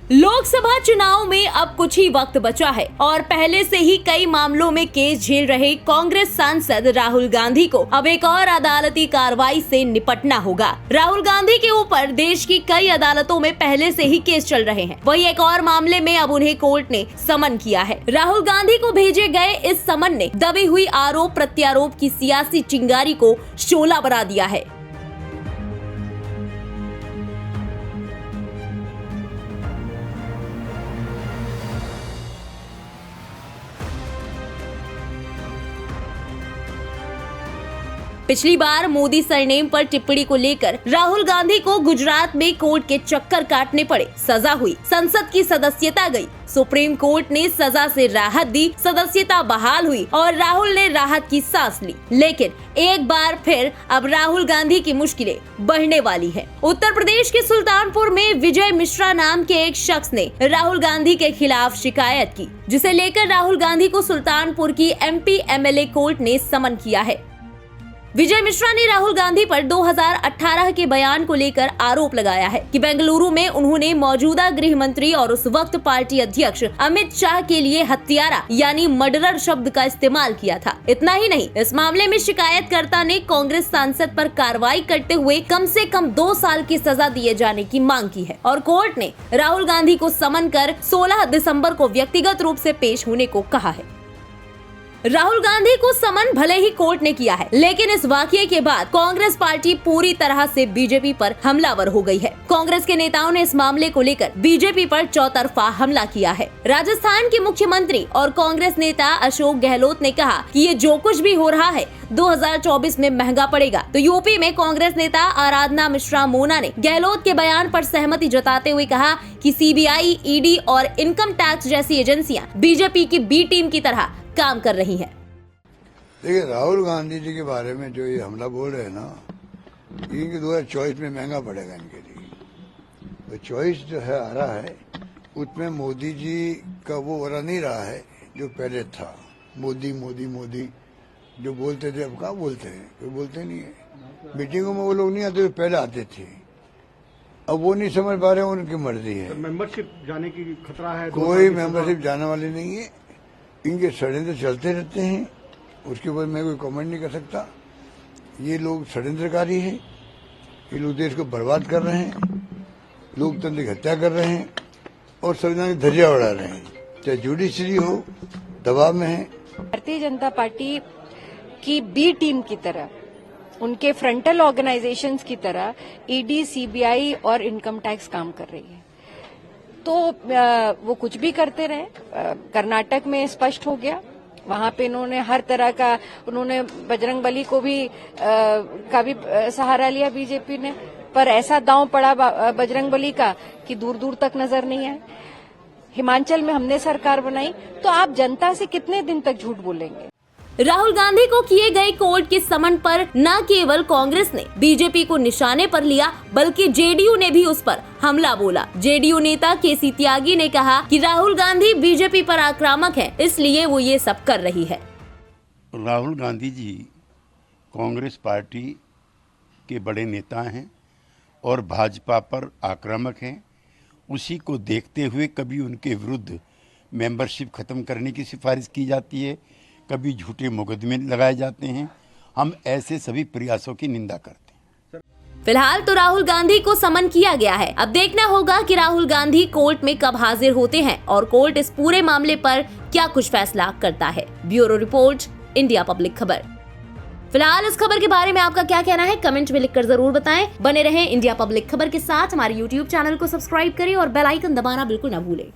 लोकसभा चुनाव में अब कुछ ही वक्त बचा है और पहले से ही कई मामलों में केस झेल रहे कांग्रेस सांसद राहुल गांधी को अब एक और अदालती कार्रवाई से निपटना होगा। राहुल गांधी के ऊपर देश की कई अदालतों में पहले से ही केस चल रहे हैं। वही एक और मामले में अब उन्हें कोर्ट ने समन किया है। राहुल गांधी को भेजे गए इस समन ने दबी हुई आरोप प्रत्यारोप की सियासी चिंगारी को शोला बना दिया है। पिछली बार मोदी सरनेम पर टिप्पणी को लेकर राहुल गांधी को गुजरात में कोर्ट के चक्कर काटने पड़े, सजा हुई, संसद की सदस्यता गई, सुप्रीम कोर्ट ने सजा से राहत दी, सदस्यता बहाल हुई और राहुल ने राहत की सांस ली। लेकिन एक बार फिर अब राहुल गांधी की मुश्किलें बढ़ने वाली है। उत्तर प्रदेश के सुल्तानपुर में विजय मिश्रा नाम के एक शख्स ने राहुल गांधी के खिलाफ शिकायत की, जिसे लेकर राहुल गांधी को सुल्तानपुर की MP MLA कोर्ट ने समन किया है। विजय मिश्रा ने राहुल गांधी पर 2018 के बयान को लेकर आरोप लगाया है कि बेंगलुरु में उन्होंने मौजूदा गृह मंत्री और उस वक्त पार्टी अध्यक्ष अमित शाह के लिए हत्यारा यानी मर्डरर शब्द का इस्तेमाल किया था। इतना ही नहीं, इस मामले में शिकायतकर्ता ने कांग्रेस सांसद पर कार्रवाई करते हुए कम से कम 2 साल की सजा दिए जाने की मांग की है और कोर्ट ने राहुल गांधी को समन कर 16 दिसंबर को व्यक्तिगत रूप से पेश होने को कहा है। राहुल गांधी को समन भले ही कोर्ट ने किया है, लेकिन इस वाकये के बाद कांग्रेस पार्टी पूरी तरह से बीजेपी पर हमलावर हो गई है। कांग्रेस के नेताओं ने इस मामले को लेकर बीजेपी पर चौतरफा हमला किया है। राजस्थान के मुख्यमंत्री और कांग्रेस नेता अशोक गहलोत ने कहा कि ये जो कुछ भी हो रहा है 2024 में महंगा पड़ेगा। तो यूपी में कांग्रेस नेता आराधना मिश्रा मोना ने गहलोत के बयान पर सहमति जताते हुए कहा कि CBI, ED और इनकम टैक्स जैसी एजेंसियां बीजेपी की बी टीम की तरह काम कर रही हैं। देखिए, राहुल गांधी जी के बारे में जो ये हमला बोल रहे हैं ना, इनके 2024 में महंगा पड़ेगा इनके लिए। तो चॉइस जो है आ रहा है, उसमें मोदी जी का वो वाला नहीं रहा है जो पहले था। मोदी मोदी मोदी जो बोलते थे, अब कहाँ बोलते हैं, कोई बोलते नहीं है। मीटिंगों में वो लोग नहीं आते, पहले आते थे। अब वो नहीं समझ पा रहे, उनकी मर्जी है। मेंबरशिप जाने की खतरा है? कोई मेंबरशिप जाने वाली नहीं है। इनके षड्यंत्र चलते रहते हैं, उसके ऊपर मैं कोई कमेंट नहीं कर सकता। ये लोग षड्यंत्रकारी हैं, ये लोग देश को बर्बाद कर रहे हैं, लोकतंत्र की हत्या कर रहे हैं और संविधान की धज्जियां उड़ा रहे हैं। चाहे जुडिशरी हो, दबाव में है। भारतीय जनता पार्टी की बी टीम की तरह, उनके फ्रंटल ऑर्गेनाइजेशंस की तरह ED, CBI और इनकम टैक्स काम कर रही है। तो वो कुछ भी करते रहे। कर्नाटक में स्पष्ट हो गया, वहां पे इन्होंने हर तरह का, उन्होंने बजरंग बली को भी का भी सहारा लिया बीजेपी ने, पर ऐसा दांव पड़ा बजरंग बली का कि दूर दूर तक नजर नहीं आए। हिमाचल में हमने सरकार बनाई, तो आप जनता से कितने दिन तक झूठ बोलेंगे? राहुल गांधी को किए गए कोर्ट के समन पर न केवल कांग्रेस ने बीजेपी को निशाने पर लिया, बल्कि JDU ने भी उस पर हमला बोला। JDU नेता KC त्यागी ने कहा कि राहुल गांधी बीजेपी पर आक्रामक है, इसलिए वो ये सब कर रही है। राहुल गांधी जी कांग्रेस पार्टी के बड़े नेता हैं और भाजपा पर आक्रामक हैं। उसी को देखते हुए कभी उनके विरुद्ध मेंबरशिप खत्म करने की सिफारिश की जाती है, कभी झूठे मुकदमे लगाए जाते हैं। हम ऐसे सभी प्रयासों की निंदा करते हैं। फिलहाल तो राहुल गांधी को समन किया गया है। अब देखना होगा कि राहुल गांधी कोर्ट में कब हाजिर होते हैं और कोर्ट इस पूरे मामले पर क्या कुछ फैसला करता है। ब्यूरो रिपोर्ट, इंडिया पब्लिक खबर। फिलहाल इस खबर के बारे में आपका क्या कहना है, कमेंट में लिखकर जरूर बताएं। बने रहें इंडिया पब्लिक खबर के साथ। हमारे YouTube चैनल को सब्सक्राइब करें और बेल आइकन दबाना बिल्कुल न भूलें।